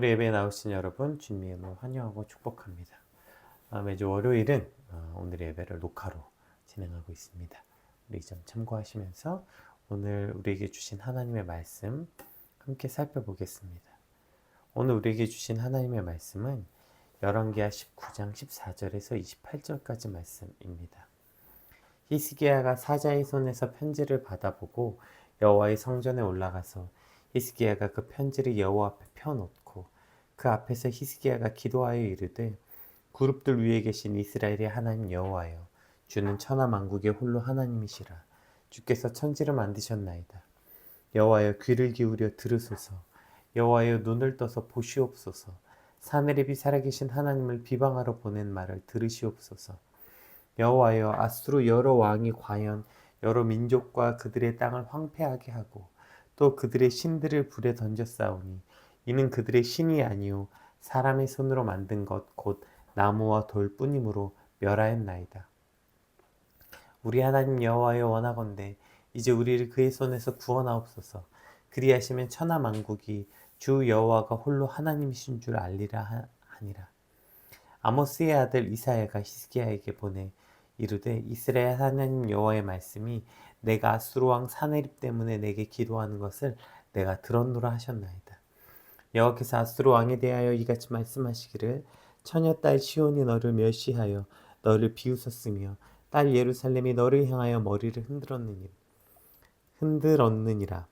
오늘 예배에 나오신 여러분 주님의 이름으로 환영하고 축복합니다. 매주 월요일은 오늘의 예배를 녹화로 진행하고 있습니다. 우리 좀 참고하시면서 오늘 우리에게 주신 하나님의 말씀 함께 살펴보겠습니다. 오늘 우리에게 주신 하나님의 말씀은 열왕기하 19장 14절에서 28절까지 말씀입니다. 히스기야가 사자의 손에서 편지를 받아보고 여호와의 성전에 올라가서 히스기야가 그 편지를 여호와 앞에 펴놓고 그 앞에서 히스기야가 기도하여 이르되 그룹들 위에 계신 이스라엘의 하나님 여호와여, 주는 천하 만국의 홀로 하나님이시라. 주께서 천지를 만드셨나이다. 여호와여, 귀를 기울여 들으소서. 여호와여, 눈을 떠서 보시옵소서. 사내립이 살아계신 하나님을 비방하러 보낸 말을 들으시옵소서. 여호와여, 앗수르 여러 왕이 과연 여러 민족과 그들의 땅을 황폐하게 하고 또 그들의 신들을 불에 던졌사오니 이는 그들의 신이 아니요 사람의 손으로 만든 것 곧 나무와 돌뿐이므로 멸하였나이다. 우리 하나님 여호와여, 원하건대 이제 우리를 그의 손에서 구원하옵소서. 그리하시면 천하 만국이 주 여호와가 홀로 하나님이신 줄 알리라 하니라. 아모스의 아들 이사야가 히스기야에게 보내 이르되 이스라엘 하나님 여호와의 말씀이 내가 앗수르 왕 사네립 때문에 내게 기도하는 것을 내가 들었노라 하셨나이다. 여호와께서 앗수르 왕에 대하여 이같이 말씀하시기를 처녀 딸 시온이 너를 멸시하여 너를 비웃었으며 딸 예루살렘이 너를 향하여 머리를 흔들었느니라.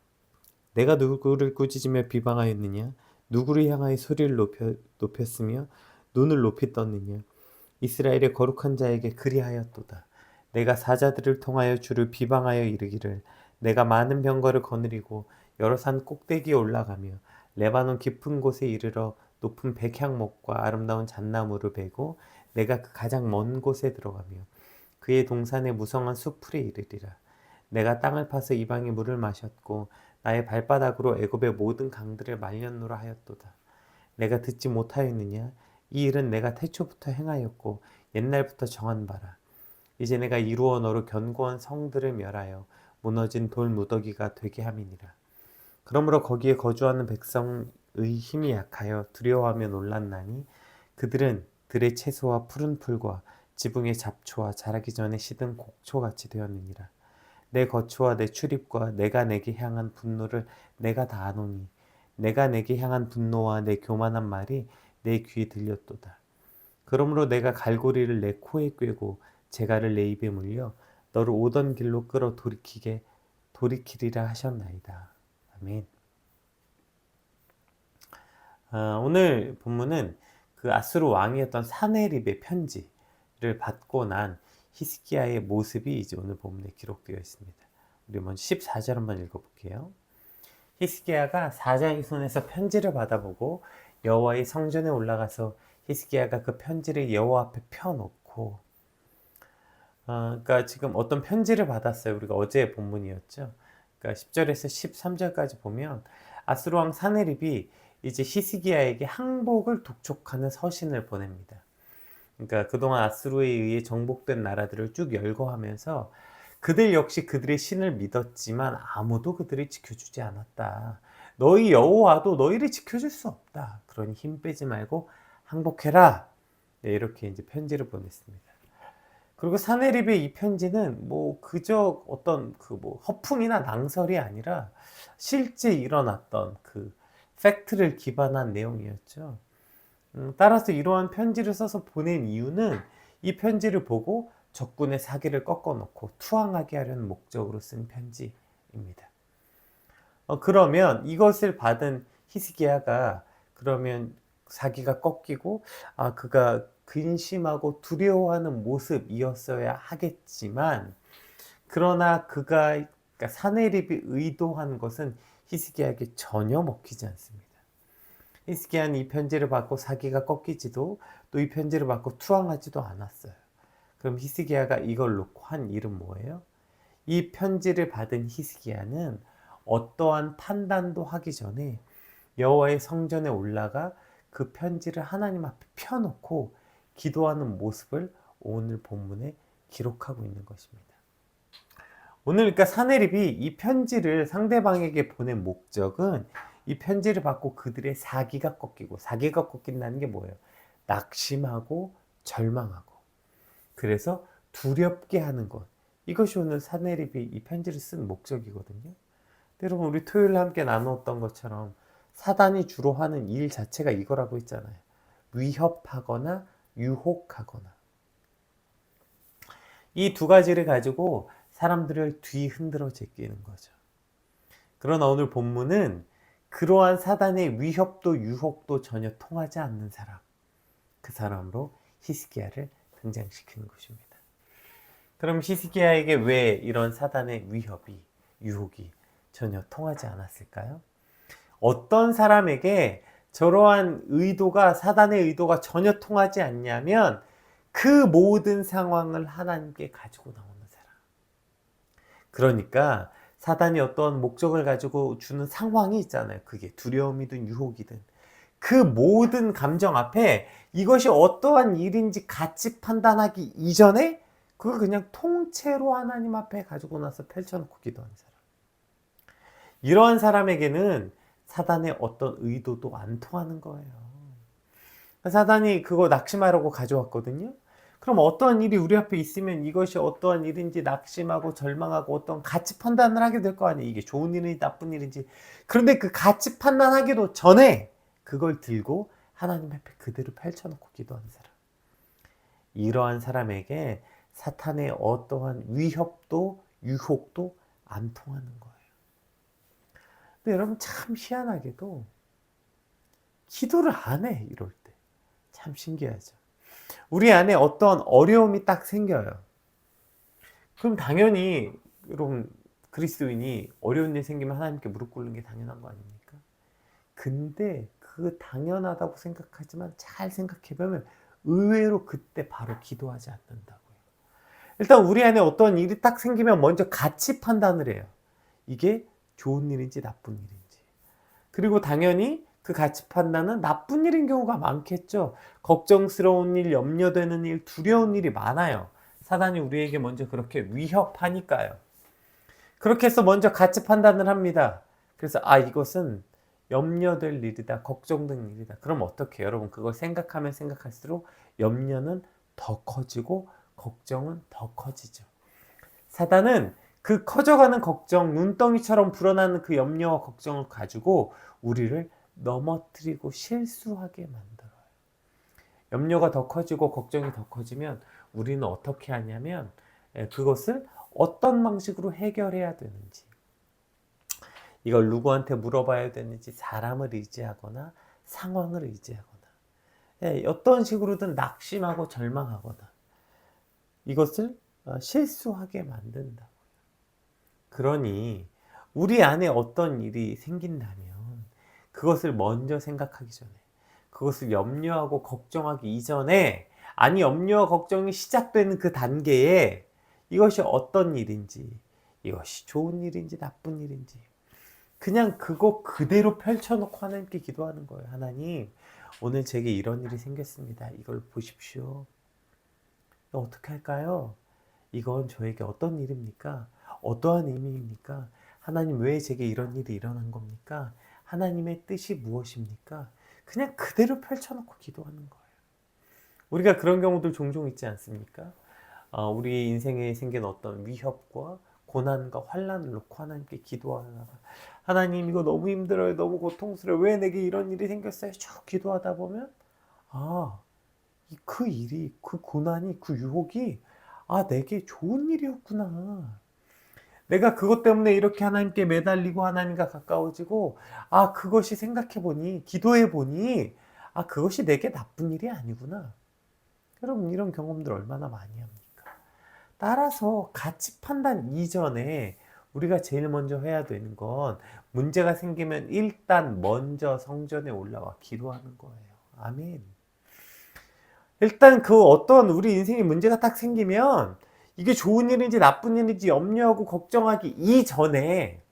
내가 누구를 꾸짖으며 비방하였느냐? 누구를 향하여 소리를 높였으며 눈을 높이 떴느냐? 이스라엘의 거룩한 자에게 그리하였도다. 내가 사자들을 통하여 주를 비방하여 이르기를 내가 많은 병거를 거느리고 여러 산 꼭대기에 올라가며 레바논 깊은 곳에 이르러 높은 백향목과 아름다운 잣나무를 베고 내가 그 가장 먼 곳에 들어가며 그의 동산의 무성한 숲풀에 이르리라. 내가 땅을 파서 이방의 물을 마셨고 나의 발바닥으로 애굽의 모든 강들을 말렸노라 하였도다. 내가 듣지 못하였느냐? 이 일은 내가 태초부터 행하였고 옛날부터 정한 바라. 이제 내가 이루어 너로 견고한 성들을 멸하여 무너진 돌 무더기가 되게 함이니라. 그러므로 거기에 거주하는 백성의 힘이 약하여 두려워하며 놀랐나니 그들은 들의 채소와 푸른 풀과 지붕의 잡초와 자라기 전에 시든 곡초같이 되었느니라. 내 거처와 내 출입과 내가 내게 향한 분노를 내가 다 아노니 내가 내게 향한 분노와 내 교만한 말이 내 귀에 들렸도다. 그러므로 내가 갈고리를 내 코에 꿰고 재갈을 내 입에 물려 너를 오던 길로 끌어 돌이키리라 하셨나이다. 아멘. 오늘 본문은 그 앗수르 왕이었던 사네립의 편지를 받고 난 히스기야의 모습이 이제 오늘 본문에 기록되어 있습니다. 우리 먼저 14절 한번 읽어볼게요. 히스기야가 사자의 손에서 편지를 받아보고 여호와의 성전에 올라가서 히스기야가 그 편지를 여호와 앞에 펴놓고 그러니까 지금 어떤 편지를 받았어요. 우리가 어제 본문이었죠. 그러니까 10절에서 13절까지 보면 앗수르 왕 사네립이 이제 히스기야에게 항복을 독촉하는 서신을 보냅니다. 그러니까 그동안 앗수르에 의해 정복된 나라들을 쭉 열거하면서 그들 역시 그들의 신을 믿었지만 아무도 그들을 지켜주지 않았다. 너희 여호와도 너희를 지켜줄 수 없다. 그러니 힘 빼지 말고 항복해라. 네, 이렇게 이제 편지를 보냈습니다. 그리고 사네립의 이 편지는 뭐 그저 어떤 그 뭐 허풍이나 낭설이 아니라 실제 일어났던 그 팩트를 기반한 내용이었죠. 따라서 이러한 편지를 써서 보낸 이유는 이 편지를 보고 적군의 사기를 꺾어놓고 투항하게 하려는 목적으로 쓴 편지입니다. 그러면 이것을 받은 히스기야가 그러면 사기가 꺾이고 그가 근심하고 두려워하는 모습이었어야 하겠지만 그러나 그러니까 사네립이 의도한 것은 히스기야에게 전혀 먹히지 않습니다. 히스기야는 이 편지를 받고 사기가 꺾이지도 또 이 편지를 받고 투항하지도 않았어요. 그럼 히스기야가 이걸 놓고 한 일은 뭐예요? 이 편지를 받은 히스기야는 어떠한 판단도 하기 전에 여호와의 성전에 올라가 그 편지를 하나님 앞에 펴놓고 기도하는 모습을 오늘 본문에 기록하고 있는 것입니다. 오늘 그러니까 사네립이 이 편지를 상대방에게 보낸 목적은 이 편지를 받고 그들의 사기가 꺾이고, 사기가 꺾인다는 게 뭐예요? 낙심하고 절망하고, 그래서 두렵게 하는 것. 이것이 오늘 사내립이 이 편지를 쓴 목적이거든요. 여러분, 우리 토요일 함께 나누었던 것처럼 사단이 주로 하는 일 자체가 이거라고 했잖아요. 위협하거나 유혹하거나. 이 두 가지를 가지고 사람들을 뒤흔들어 제끼는 거죠. 그러나 오늘 본문은 그러한 사단의 위협도 유혹도 전혀 통하지 않는 사람, 그 사람으로 히스기야를 등장시키는 것입니다. 그럼 히스기야에게 왜 이런 사단의 위협이, 유혹이 전혀 통하지 않았을까요? 어떤 사람에게 저러한 의도가, 사단의 의도가 전혀 통하지 않냐면 그 모든 상황을 하나님께 가지고 나오는 사람. 그러니까 사단이 어떤 목적을 가지고 주는 상황이 있잖아요. 그게 두려움이든 유혹이든 그 모든 감정 앞에 이것이 어떠한 일인지 같이 판단하기 이전에 그걸 그냥 통째로 하나님 앞에 가지고 나서 펼쳐놓고 기도하는 사람. 이러한 사람에게는 사단의 어떤 의도도 안 통하는 거예요. 사단이 그거 낙심하려고 가져왔거든요. 그럼 어떠한 일이 우리 앞에 있으면 이것이 어떠한 일인지 낙심하고 절망하고 어떤 가치 판단을 하게 될 거 아니에요. 이게 좋은 일인지 나쁜 일인지. 그런데 그 가치 판단하기도 전에 그걸 들고 하나님 앞에 그대로 펼쳐놓고 기도하는 사람. 이러한 사람에게 사탄의 어떠한 위협도 유혹도 안 통하는 거예요. 근데 여러분, 참 희한하게도 기도를 안 해, 이럴 때. 참 신기하죠. 우리 안에 어떤 어려움이 딱 생겨요. 그럼 당연히 여러분, 그리스도인이 어려운 일 생기면 하나님께 무릎 꿇는 게 당연한 거 아닙니까? 근데 그 당연하다고 생각하지만 잘 생각해보면 의외로 그때 바로 기도하지 않는다고요. 일단 우리 안에 어떤 일이 딱 생기면 먼저 가치 판단을 해요. 이게 좋은 일인지 나쁜 일인지. 그리고 당연히 그 가치 판단은 나쁜 일인 경우가 많겠죠. 걱정스러운 일, 염려되는 일, 두려운 일이 많아요. 사단이 우리에게 먼저 그렇게 위협하니까요. 그렇게 해서 먼저 가치 판단을 합니다. 그래서 이것은 염려될 일이다, 걱정될 일이다. 그럼 어떻게 해요? 여러분, 그걸 생각하면 생각할수록 염려는 더 커지고 걱정은 더 커지죠. 사단은 그 커져가는 걱정, 눈덩이처럼 불어나는 그 염려와 걱정을 가지고 우리를 넘어뜨리고 실수하게 만들어요. 염려가 더 커지고 걱정이 더 커지면 우리는 어떻게 하냐면 그것을 어떤 방식으로 해결해야 되는지, 이걸 누구한테 물어봐야 되는지, 사람을 의지하거나 상황을 의지하거나 어떤 식으로든 낙심하고 절망하거나 이것을 실수하게 만든다고요. 그러니 우리 안에 어떤 일이 생긴다면 그것을 먼저 생각하기 전에, 그것을 염려하고 걱정하기 이전에, 아니 염려와 걱정이 시작되는 그 단계에 이것이 어떤 일인지, 이것이 좋은 일인지 나쁜 일인지 그냥 그거 그대로 펼쳐놓고 하나님께 기도하는 거예요. 하나님, 오늘 제게 이런 일이 생겼습니다. 이걸 보십시오. 어떻게 할까요? 이건 저에게 어떤 일입니까? 어떠한 의미입니까? 하나님, 왜 제게 이런 일이 일어난 겁니까? 하나님의 뜻이 무엇입니까? 그냥 그대로 펼쳐놓고 기도하는 거예요. 우리가 그런 경우들 종종 있지 않습니까? 우리 인생에 생긴 어떤 위협과 고난과 환난을 놓고 하나님께 기도하다가 하나님, 이거 너무 힘들어요. 너무 고통스러워요. 왜 내게 이런 일이 생겼어요? 쭉 기도하다 보면 그 일이, 그 고난이, 그 유혹이 내게 좋은 일이었구나. 내가 그것 때문에 이렇게 하나님께 매달리고 하나님과 가까워지고 그것이 생각해보니, 기도해보니 그것이 내게 나쁜 일이 아니구나. 여러분, 이런 경험들 얼마나 많이 합니까? 따라서 가치 판단 이전에 우리가 제일 먼저 해야 되는 건 문제가 생기면 일단 먼저 성전에 올라와 기도하는 거예요. 아멘. 일단 그 어떤 우리 인생에 문제가 딱 생기면 이게 좋은 일인지 나쁜 일인지 염려하고 걱정하기 이전에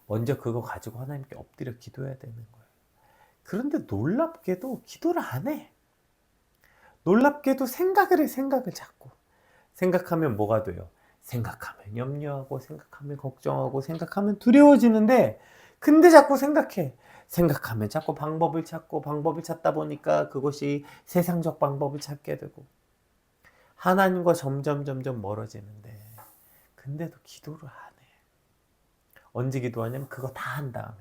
먼저 그거 가지고 하나님께 엎드려 기도해야 되는 거예요. 그런데 놀랍게도 기도를 안 해. 놀랍게도 생각을 해, 생각을 자꾸. 생각하면 뭐가 돼요? 생각하면 염려하고, 생각하면 걱정하고, 생각하면 두려워지는데 근데 자꾸 생각하면 자꾸 방법을 찾고 방법을 찾다 보니까 그것이 세상적 방법을 찾게 되고 하나님과 점점 멀어지는데 근데도 기도를 안 해. 언제 기도하냐면 그거 다 한 다음에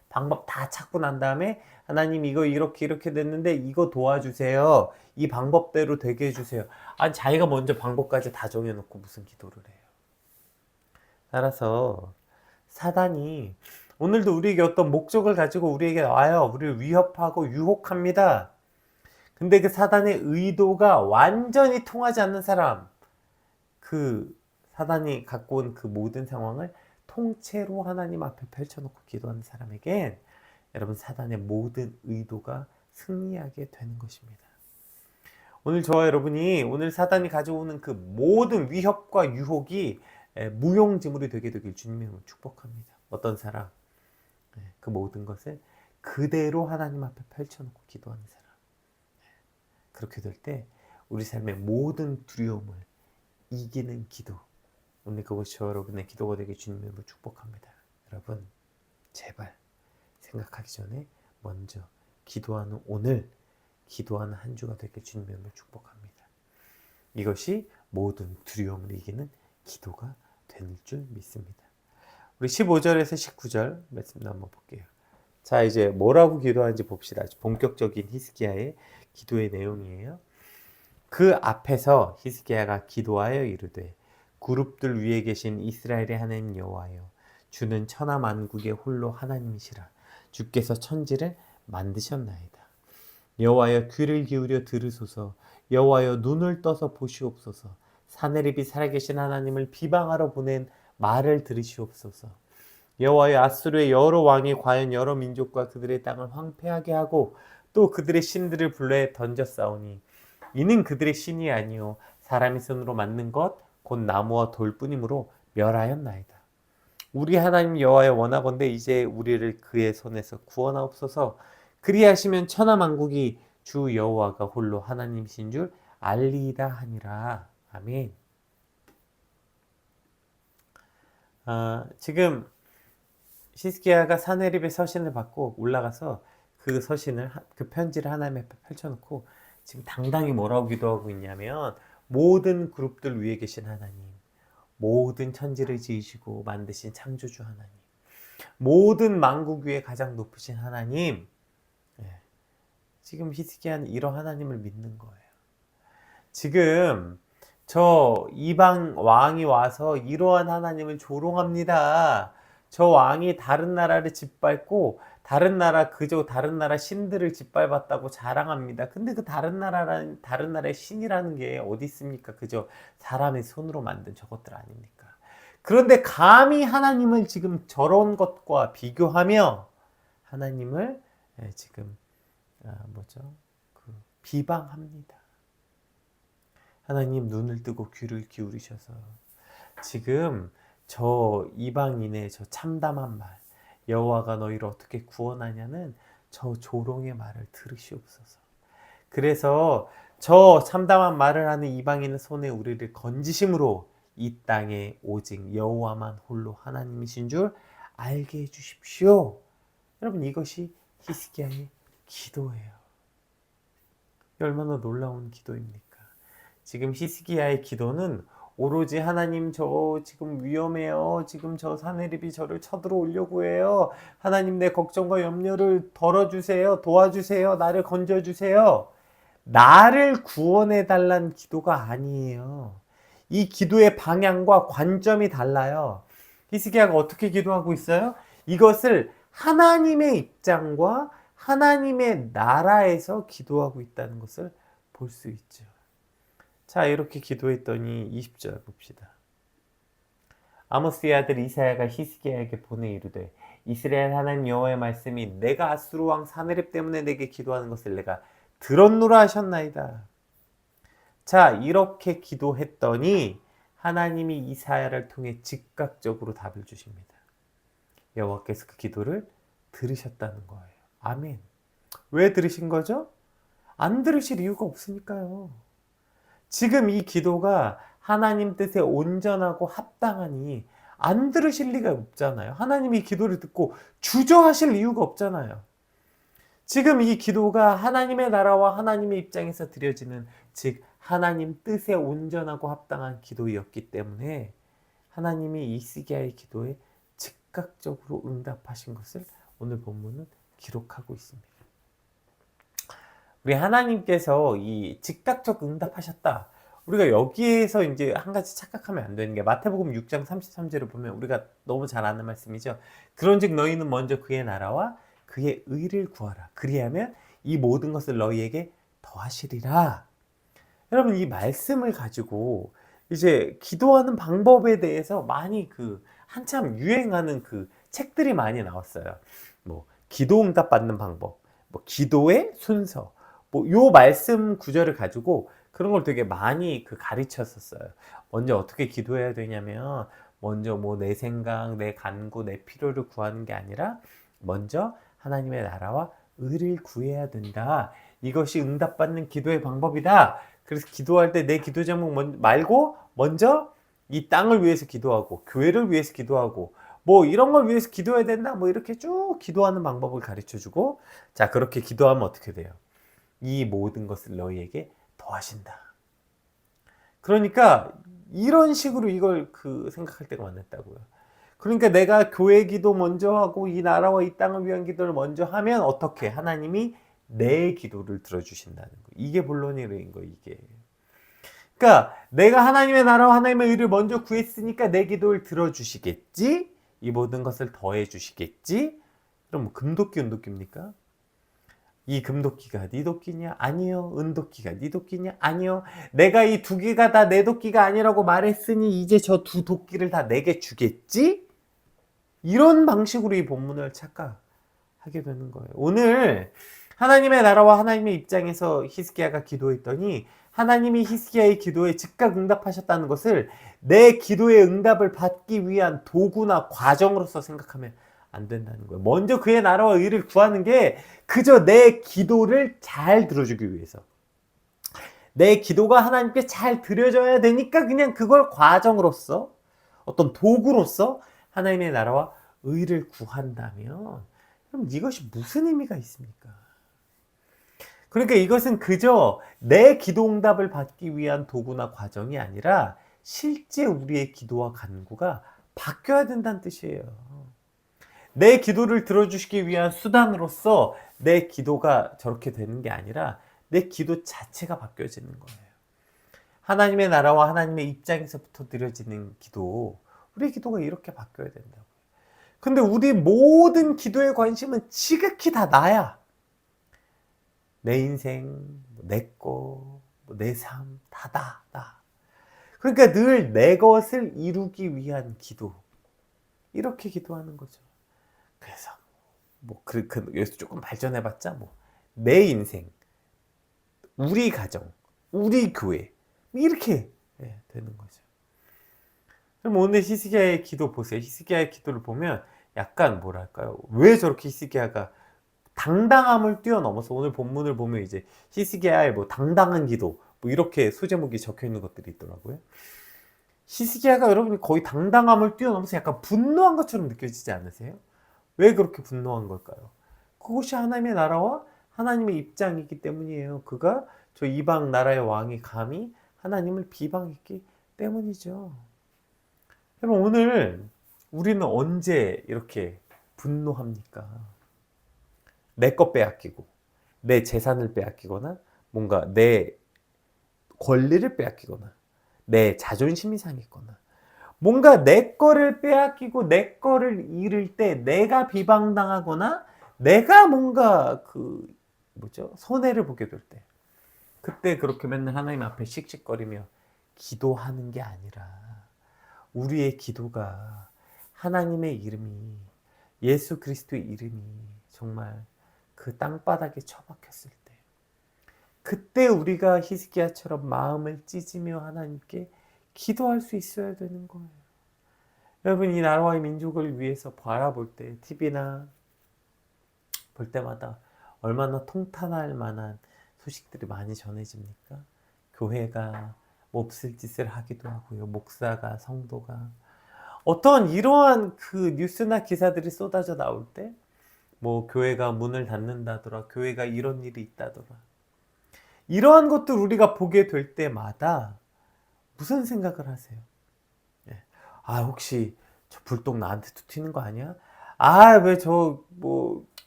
방법 다 찾고 난 다음에 하나님 이거 이렇게 됐는데 이거 도와주세요. 이 방법대로 되게 해주세요. 아니 자기가 먼저 방법까지 다 정해놓고 무슨 기도를 해요. 따라서 사단이 오늘도 우리에게 어떤 목적을 가지고 우리에게 와요. 우리를 위협하고 유혹합니다. 근데 그 사단의 의도가 완전히 통하지 않는 사람, 그 사단이 갖고 온 그 모든 상황을 통째로 하나님 앞에 펼쳐놓고 기도하는 사람에겐 여러분 사단의 모든 의도가 승리하게 되는 것입니다. 오늘 저와 여러분이 오늘 사단이 가져오는 그 모든 위협과 유혹이 무용지물이 되게 되길 주님으로 축복합니다. 어떤 사람 그 모든 것을 그대로 하나님 앞에 펼쳐놓고 기도하는 사람, 그렇게 될 때 우리 삶의 모든 두려움을 이기는 기도, 오늘 그것이 여러분의 기도가 되게 주님으로 축복합니다. 여러분 제발 생각하기 전에 먼저 기도하는 오늘, 기도하는 한 주가 되게 주님으로 축복합니다. 이것이 모든 두려움을 이기는 기도가 될 줄 믿습니다. 우리 15절에서 19절 말씀 한번 볼게요. 자, 이제 뭐라고 기도하는지 봅시다. 본격적인 히스기야의 기도의 내용이에요. 그 앞에서 히스기야가 기도하여 이르되 그룹들 위에 계신 이스라엘의 하나님 여호와여, 주는 천하 만국의 홀로 하나님이시라. 주께서 천지를 만드셨나이다. 여호와여, 귀를 기울여 들으소서. 여호와여, 눈을 떠서 보시옵소서. 사내립이 살아계신 하나님을 비방하러 보낸 말을 들으시옵소서. 여호와여, 아수르의 여러 왕이 과연 여러 민족과 그들의 땅을 황폐하게 하고 또 그들의 신들을 불러 던졌사오니 이는 그들의 신이 아니요 사람의 손으로 만든 것 곧 나무와 돌뿐이므로 멸하였나이다. 우리 하나님 여호와여, 원하건대 이제 우리를 그의 손에서 구원하옵소서. 그리하시면 천하 만국이 주 여호와가 홀로 하나님이신 줄 알리이다 하니라. 아멘. 지금 히스기야가 사내립의 서신을 받고 올라가서 그 서신을, 그 편지를 하나님 앞에 펼쳐놓고 지금 당당히 뭐라고 기도하고 있냐면, 모든 그룹들 위에 계신 하나님, 모든 천지를 지으시고 만드신 창조주 하나님, 모든 만국 위에 가장 높으신 하나님, 지금 히스기야는 이런 하나님을 믿는 거예요. 지금 저 이방 왕이 와서 이러한 하나님을 조롱합니다. 저 왕이 다른 나라를 짓밟고 다른 나라 신들을 짓밟았다고 자랑합니다. 근데 그 다른 나라의 신이라는 게 어디 있습니까? 그저 사람의 손으로 만든 저것들 아닙니까? 그런데 감히 하나님을 지금 저런 것과 비교하며 하나님을 지금 비방합니다. 하나님 눈을 뜨고 귀를 기울이셔서 지금 저 이방인의 저 참담한 말, 여호와가 너희를 어떻게 구원하냐는 저 조롱의 말을 들으시옵소서. 그래서 저 참담한 말을 하는 이방인의 손에 우리를 건지심으로 이 땅에 오직 여호와만 홀로 하나님이신 줄 알게 해주십시오. 여러분, 이것이 히스기야의 기도예요. 얼마나 놀라운 기도입니까? 지금 히스기야의 기도는 오로지 하나님, 저 지금 위험해요. 지금 저 사내립이 저를 쳐들어오려고 해요. 하나님, 내 걱정과 염려를 덜어주세요. 도와주세요. 나를 건져주세요. 나를 구원해달라는 기도가 아니에요. 이 기도의 방향과 관점이 달라요. 히스기야가 어떻게 기도하고 있어요? 이것을 하나님의 입장과 하나님의 나라에서 기도하고 있다는 것을 볼 수 있죠. 자, 이렇게 기도했더니 20절 봅시다. 아모스의 아들 이사야가 히스기야에게 보내 이르되 이스라엘 하나님 여호와의 말씀이 내가 아수르 왕 사내립 때문에 내게 기도하는 것을 내가 들었노라 하셨나이다. 자, 이렇게 기도했더니 하나님이 이사야를 통해 즉각적으로 답을 주십니다. 여호와께서 그 기도를 들으셨다는 거예요. 아멘. 왜 들으신 거죠? 안 들으실 이유가 없으니까요. 지금 이 기도가 하나님 뜻에 온전하고 합당하니 안 들으실 리가 없잖아요. 하나님이 기도를 듣고 주저하실 이유가 없잖아요. 지금 이 기도가 하나님의 나라와 하나님의 입장에서 드려지는, 즉 하나님 뜻에 온전하고 합당한 기도였기 때문에 하나님이 히스기야의 기도에 즉각적으로 응답하신 것을 오늘 본문은 기록하고 있습니다. 우리 하나님께서 이 즉각적 응답하셨다. 우리가 여기에서 이제 한 가지 착각하면 안 되는 게, 마태복음 6장 33절을 보면 우리가 너무 잘 아는 말씀이죠. 그런즉 너희는 먼저 그의 나라와 그의 의를 구하라. 그리하면 이 모든 것을 너희에게 더하시리라. 여러분, 이 말씀을 가지고 이제 기도하는 방법에 대해서 많이 한참 유행하는 책들이 많이 나왔어요. 뭐 기도 응답 받는 방법, 뭐 기도의 순서, 뭐 요 말씀 구절을 가지고 그런 걸 되게 많이 가르쳤었어요. 먼저 어떻게 기도해야 되냐면, 먼저 뭐 내 생각, 내 간구, 내 필요를 구하는 게 아니라 먼저 하나님의 나라와 의를 구해야 된다. 이것이 응답받는 기도의 방법이다. 그래서 기도할 때 내 기도 제목 말고 먼저 이 땅을 위해서 기도하고 교회를 위해서 기도하고 뭐 이런 걸 위해서 기도해야 된다. 뭐 이렇게 쭉 기도하는 방법을 가르쳐주고, 자, 그렇게 기도하면 어떻게 돼요? 이 모든 것을 너희에게 더하신다. 그러니까 이런 식으로 이걸 생각할 때가 많았다고요. 그러니까 내가 교회 기도 먼저 하고 이 나라와 이 땅을 위한 기도를 먼저 하면 어떻게? 하나님이 내 기도를 들어주신다는 거. 이게 본론인 거, 이게. 그러니까 내가 하나님의 나라와 하나님의 의를 먼저 구했으니까 내 기도를 들어주시겠지? 이 모든 것을 더해 주시겠지? 그럼 뭐 금도끼 은도끼입니까? 이 금도끼가 네 도끼냐? 아니요. 은도끼가 네 도끼냐? 아니요. 내가 이 두 개가 다 내 도끼가 아니라고 말했으니 이제 저 두 도끼를 다 내게 주겠지? 이런 방식으로 이 본문을 착각하게 되는 거예요. 오늘 하나님의 나라와 하나님의 입장에서 히스기야가 기도했더니 하나님이 히스기야의 기도에 즉각 응답하셨다는 것을 내 기도의 응답을 받기 위한 도구나 과정으로서 생각하면 안 된다는 거예요. 먼저 그의 나라와 의를 구하는 게 그저 내 기도를 잘 들어주기 위해서, 내 기도가 하나님께 잘 드려져야 되니까 그냥 그걸 과정으로서, 어떤 도구로서 하나님의 나라와 의를 구한다면 그럼 이것이 무슨 의미가 있습니까? 그러니까 이것은 그저 내 기도 응답을 받기 위한 도구나 과정이 아니라 실제 우리의 기도와 간구가 바뀌어야 된다는 뜻이에요. 내 기도를 들어주시기 위한 수단으로서 내 기도가 저렇게 되는 게 아니라 내 기도 자체가 바뀌어지는 거예요. 하나님의 나라와 하나님의 입장에서부터 드려지는 기도, 우리의 기도가 이렇게 바뀌어야 된다고요. 근데 우리 모든 기도의 관심은 지극히 다 나야. 내 인생, 내 거, 내 삶, 다 나. 그러니까 늘 내 것을 이루기 위한 기도. 이렇게 기도하는 거죠. 그래서 여기서 조금 발전해봤자 내 인생, 우리 가정, 우리 교회 이렇게 되는 거죠. 그럼 오늘 히스기야의 기도 보세요. 히스기야의 기도를 보면 약간 뭐랄까요? 왜 저렇게 히스기야가 당당함을 뛰어넘어서, 오늘 본문을 보면 이제 히스기야의 당당한 기도 이렇게 소제목이 적혀 있는 것들이 있더라고요. 히스기야가 여러분이 거의 당당함을 뛰어넘어서 약간 분노한 것처럼 느껴지지 않으세요? 왜 그렇게 분노한 걸까요? 그것이 하나님의 나라와 하나님의 입장이기 때문이에요. 그가 저 이방 나라의 왕이 감히 하나님을 비방했기 때문이죠. 여러분, 오늘 우리는 언제 이렇게 분노합니까? 내 것 빼앗기고, 내 재산을 빼앗기거나, 뭔가 내 권리를 빼앗기거나, 내 자존심이 상했거나, 뭔가 내 거를 빼앗기고 내 거를 잃을 때 내가 비방당하거나 내가 뭔가 손해를 보게 될 때, 그때 그렇게 맨날 하나님 앞에 씩씩거리며 기도하는 게 아니라 우리의 기도가 하나님의 이름이, 예수 그리스도의 이름이 정말 그 땅바닥에 처박혔을 때, 그때 우리가 히스기야처럼 마음을 찢으며 하나님께 기도할 수 있어야 되는 거예요. 여러분, 이 나라와 이 민족을 위해서 바라볼 때, TV나 볼 때마다 얼마나 통탄할 만한 소식들이 많이 전해집니까? 교회가 몹쓸 짓을 하기도 하고요. 목사가, 성도가 어떤 이러한 그 뉴스나 기사들이 쏟아져 나올 때, 뭐 교회가 문을 닫는다더라, 교회가 이런 일이 있다더라, 이러한 것들 우리가 보게 될 때마다 무슨 생각을 하세요? 예. 아, 혹시 저 불똥 나한테도 튀는 거 아니야? 아,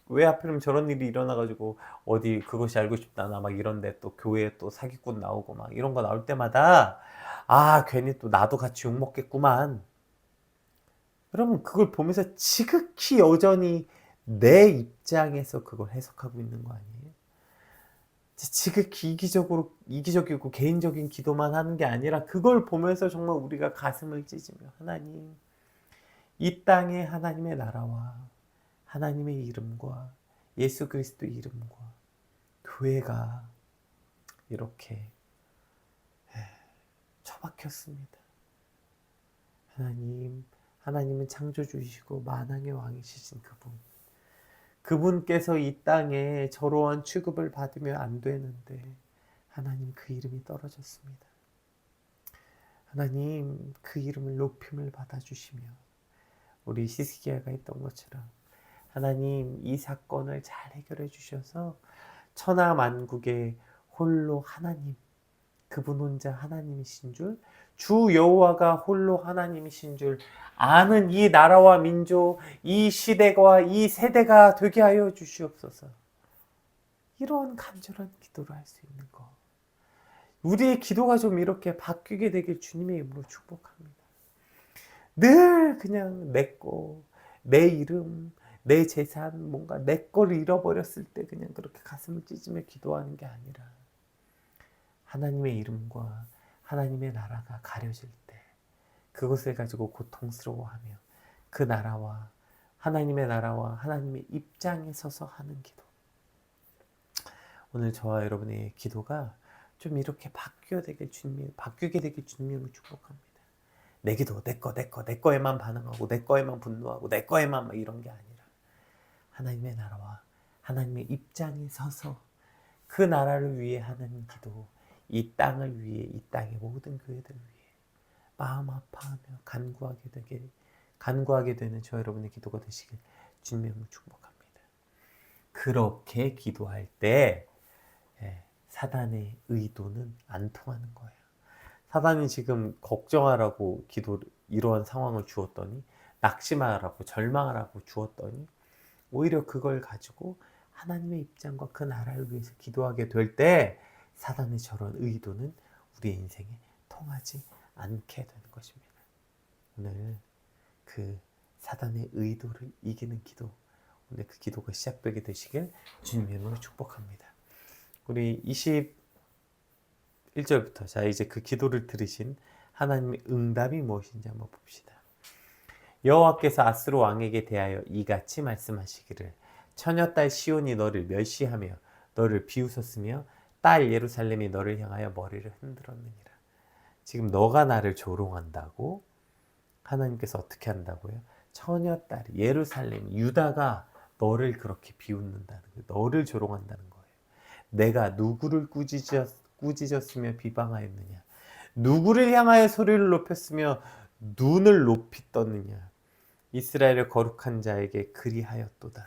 왜 하필이면 저런 일이 일어나가지고 어디 그것이 알고 싶다나 막 이런데 또 교회에 또 사기꾼 나오고 막 이런 거 나올 때마다 아, 괜히 또 나도 같이 욕먹겠구만. 여러분, 그걸 보면서 지극히 여전히 내 입장에서 그걸 해석하고 있는 거 아니에요? 지극히 이기적이고 개인적인 기도만 하는 게 아니라 그걸 보면서 정말 우리가 가슴을 찢으며, 하나님, 이 땅에 하나님의 나라와 하나님의 이름과 예수 그리스도 이름과 교회가 이렇게 처박혔습니다. 하나님은 창조주이시고 만왕의 왕이시신 그분께서 이 땅에 저러한 취급을 받으면 안 되는데 하나님, 그 이름이 떨어졌습니다. 하나님, 그 이름을 높임을 받아주시며 우리 히스기야가 했던 것처럼 하나님, 이 사건을 잘 해결해 주셔서 천하 만국의 홀로 하나님, 그분 혼자 하나님이신 주 여호와가 홀로 하나님이신 줄 아는 이 나라와 민족, 이 시대와 이 세대가 되게 하여 주시옵소서. 이런 간절한 기도를 할 수 있는 것, 우리의 기도가 좀 이렇게 바뀌게 되길 주님의 이름으로 축복합니다. 늘 그냥 내 거, 내 이름, 내 재산, 뭔가 내 거를 잃어버렸을 때 그냥 그렇게 가슴을 찢으며 기도하는 게 아니라 하나님의 이름과 하나님의 나라가 가려질 때 그것을 가지고 고통스러워하며 그 나라와 하나님의 입장에 서서 하는 기도. 오늘 저와 여러분의 기도가 좀 이렇게 바뀌게 되길 주님을 축복합니다. 내 기도, 내 거에만 반응하고 내 거에만 분노하고 내 거에만 막 이런 게 아니라 하나님의 나라와 하나님의 입장에 서서 그 나라를 위해 하는 기도, 이 땅을 위해, 이 땅의 모든 교회들을 위해 마음 아파하며 간구하게 되는 저 여러분의 기도가 되시길 주님의 이름으로 축복합니다. 그렇게 기도할 때 사단의 의도는 안 통하는 거예요. 사단이 지금 걱정하라고 이러한 상황을 주었더니, 낙심하라고, 절망하라고 주었더니 오히려 그걸 가지고 하나님의 입장과 그 나라를 위해서 기도하게 될 때 사단의 저런 의도는 우리의 인생에 통하지 않게 되는 것입니다. 오늘 그 사단의 의도를 이기는 기도, 오늘 그 기도가 시작되게 되시길 주님의 이름으로 축복합니다. 우리 21절부터 자, 이제 그 기도를 들으신 하나님의 응답이 무엇인지 한번 봅시다. 여호와께서 아스로 왕에게 대하여 이같이 말씀하시기를, 처녀딸 시온이 너를 멸시하며 너를 비웃었으며 딸 예루살렘이 너를 향하여 머리를 흔들었느니라. 지금 너가 나를 조롱한다고 하나님께서 어떻게 한다고요? 처녀딸 예루살렘 유다가 너를 그렇게 비웃는다는 거예요. 너를 조롱한다는 거예요. 내가 누구를 꾸짖었으며 비방하였느냐? 누구를 향하여 소리를 높였으며 눈을 높이 떴느냐? 이스라엘의 거룩한 자에게 그리하였도다.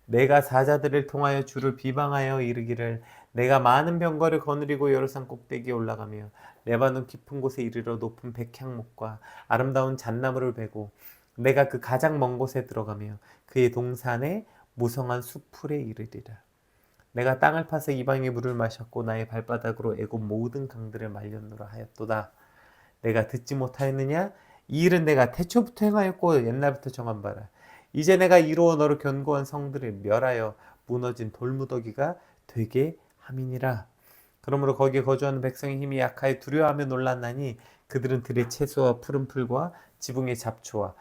내가 사자들을 통하여 주를 비방하여 이르기를, 내가 많은 병거를 거느리고 여로산 꼭대기에 올라가며 레바논 깊은 곳에 이르러 높은 백향목과 아름다운 잣나무를 베고 내가 그 가장 먼 곳에 들어가며 그의 동산에 무성한 숲풀에 이르리라. 내가 땅을 파서 이방의 물을 마셨고 나의 발바닥으로 애굽 모든 강들을 말렸노라 하였도다. 내가 듣지 못하였느냐? 이 일은 내가 태초부터 행하였고 옛날부터 정한 바라. 이제 내가 이루어 너로 견고한 성들을 멸하여 무너진 돌무더기가 되게 함이니라. 그러므로 거기에 거주하는 백성의 힘이 약하여 두려워하며 놀랐나니 그들은 들의 채소와 푸른 풀과 지붕의 잡초와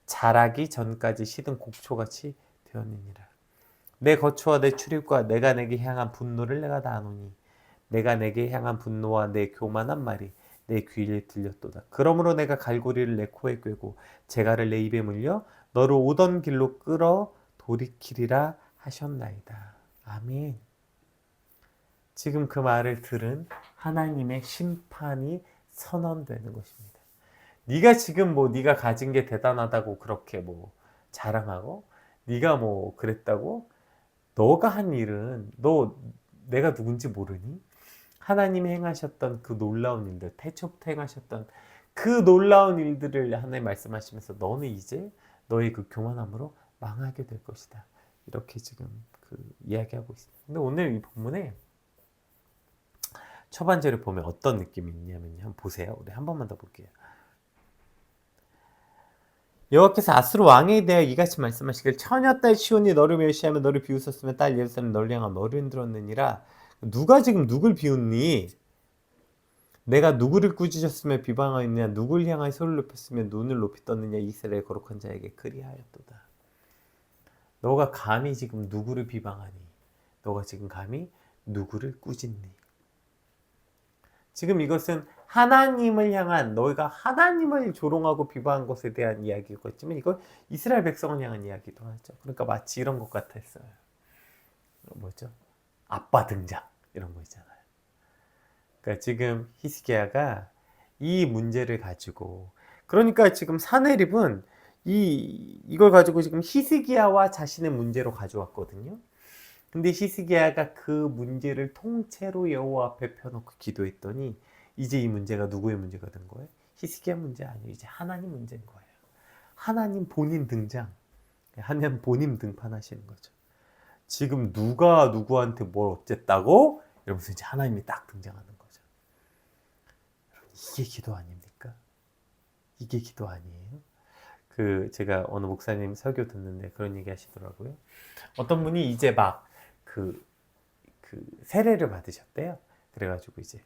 자라기 전까지 시든 곡초같이 되었느니라. 내 거처와 내 출입과 내가 내게 향한 분노를 내가 다 아노니 내가 내게 향한 분노와 내 교만한 말이 내 귀에 들렸도다. 그러므로 내가 갈고리를 내 코에 꿰고 재갈을 내 입에 물려 너를 오던 길로 끌어 돌이키리라 하셨나이다. 아멘. 지금 그 말을 들은 하나님의 심판이 선언되는 것입니다. 네가 지금 뭐 네가 가진 게 대단하다고 그렇게 뭐 자랑하고 네가 뭐 그랬다고 너가 한 일은 너 내가 누군지 모르니? 하나님이 행하셨던 그 놀라운 일들, 태초부터 행하셨던 그 놀라운 일들을 하나님 말씀하시면서 너는 이제 너의 그 교만함으로 망하게 될 것이다. 이렇게 지금 그 이야기하고 있습니다. 근데 오늘 이 본문에 초반절을 보면 어떤 느낌이 있냐면요. 한번 보세요. 우리 한 번만 더 볼게요. 여호와께서 아수르 왕에 대하여 이같이 말씀하시길 처녀 딸 시온이 너를 멸시하며 너를 비웃었으며 딸 예루살렘 너를 향하여 너를 흔들었느니라. 누가 지금 누굴 비웃니? 내가 누구를 꾸짖었으며 비방하였느냐? 누굴 향하여 소리를 높였으며 눈을 높이 떴느냐? 이스라엘 거룩한 자에게 그리하였도다. 너가 감히 지금 누구를 비방하니? 너가 지금 감히 누구를 꾸짖니? 지금 이것은 하나님을 향한, 너희가 하나님을 조롱하고 비방한 것에 대한 이야기겠지만 이걸 이스라엘 백성을 향한 이야기도 하죠. 그러니까 마치 이런 것 같았어요. 뭐죠? 아빠 등장 이런 거 있잖아요. 그러니까 지금 히스기야가 이 문제를 가지고, 그러니까 지금 사내립은 이걸 가지고 지금 히스기야와 자신의 문제로 가져왔거든요. 근데 히스기야가 그 문제를 통째로 여호와 앞에 펴놓고 기도했더니 이제 이 문제가 누구의 문제가 된 거예요? 히스기야 문제 아니에요. 이제 하나님 문제인 거예요. 하나님 본인 등장, 하나님 본인 등판하시는 거죠. 지금 누가 누구한테 뭘 어쨌다고? 이러면서 이제 하나님이 딱 등장하는 거죠. 이게 기도 아닙니까? 이게 기도 아니에요? 제가 어느 목사님 설교 듣는데 그런 얘기 하시더라고요. 어떤 분이 이제 막 세례를 받으셨대요. 그래가지고 이제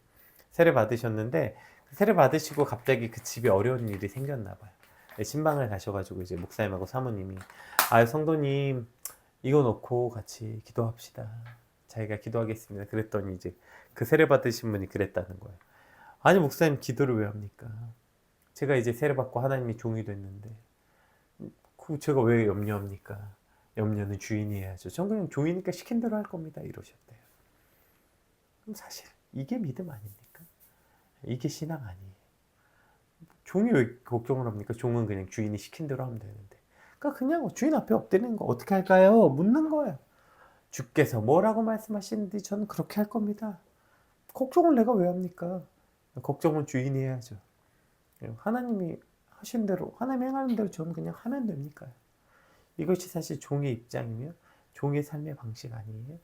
세례 받으셨는데 세례 받으시고 갑자기 그 집에 어려운 일이 생겼나 봐요. 신방을 가셔가지고 이제 목사님하고 사모님이 성도님 이거 놓고 같이 기도합시다. 자기가 기도하겠습니다. 그랬더니 이제 그 세례 받으신 분이 그랬다는 거예요. 아니 목사님 기도를 왜 합니까? 제가 이제 세례 받고 하나님이 종이 됐는데 제가 왜 염려합니까? 염려는 주인이 해야죠. 전 그냥 종이니까 시킨 대로 할 겁니다. 이러셨대요. 그럼 사실 이게 믿음 아닙니까? 이게 신앙 아니에요. 종이 왜 걱정을 합니까? 종은 그냥 주인이 시킨 대로 하면 되는데. 그러니까 그냥 주인 앞에 엎드리는 거 어떻게 할까요? 묻는 거예요. 주께서 뭐라고 말씀하시는데 저는 그렇게 할 겁니다. 걱정을 내가 왜 합니까? 걱정은 주인이 해야죠. 하나님이 하신 대로, 하나님이 행하는 대로 저는 그냥 하면 됩니까? 이것이 사실 종의 입장이며 종의 삶의 방식 아니에요?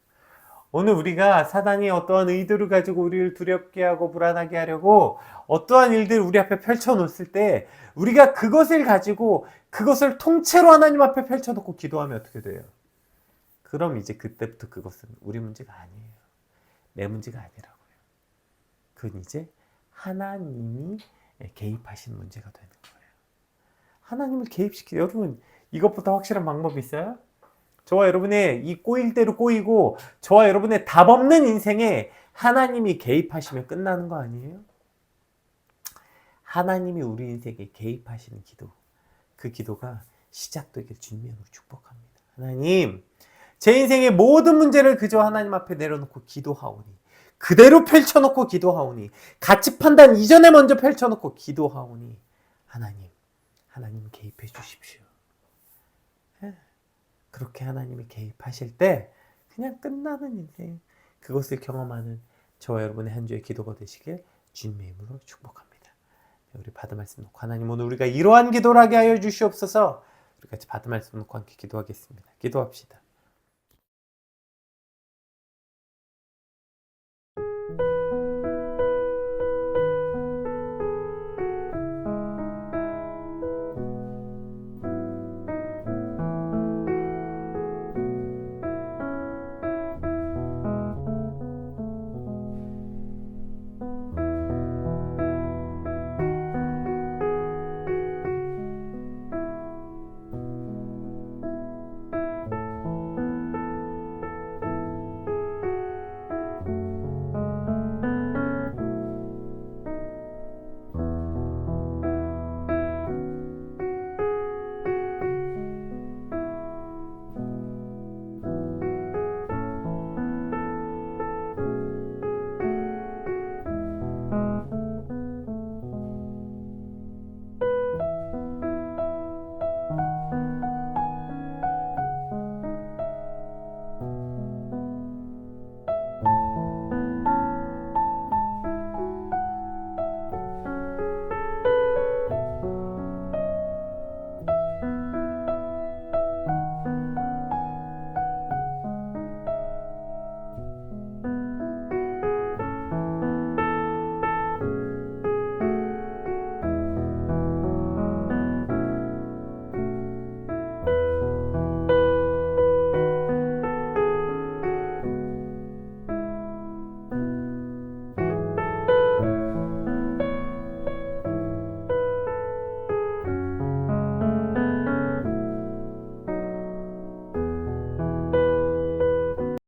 오늘 우리가 사단이 어떠한 의도를 가지고 우리를 두렵게 하고 불안하게 하려고 어떠한 일들을 우리 앞에 펼쳐놓았을 때 우리가 그것을 가지고 그것을 통째로 하나님 앞에 펼쳐놓고 기도하면 어떻게 돼요? 그럼 이제 그때부터 그것은 우리 문제가 아니에요. 내 문제가 아니라고요. 그건 이제 하나님이 개입하신 문제가 되는 거예요. 하나님을 개입시키는, 여러분 이것보다 확실한 방법이 있어요? 저와 여러분의 이 꼬일 대로 꼬이고 저와 여러분의 답 없는 인생에 하나님이 개입하시면 끝나는 거 아니에요? 하나님이 우리 인생에 개입하시는 기도, 그 기도가 시작되길 주님으로 축복합니다. 하나님, 제 인생의 모든 문제를 그저 하나님 앞에 내려놓고 기도하오니, 그대로 펼쳐놓고 기도하오니, 가치 판단 이전에 먼저 펼쳐놓고 기도하오니, 하나님 개입해 주십시오. 그렇게 하나님이 개입하실 때 그냥 끝나는 인생, 그것을 경험하는 저와 여러분의 한 주의 기도가 되시길 주님의 이름으로 축복합니다. 우리 받은 말씀 놓고, 하나님 오늘 우리가 이러한 기도를 하게 하여 주시옵소서. 우리 같이 받은 말씀 놓고 함께 기도하겠습니다. 기도합시다.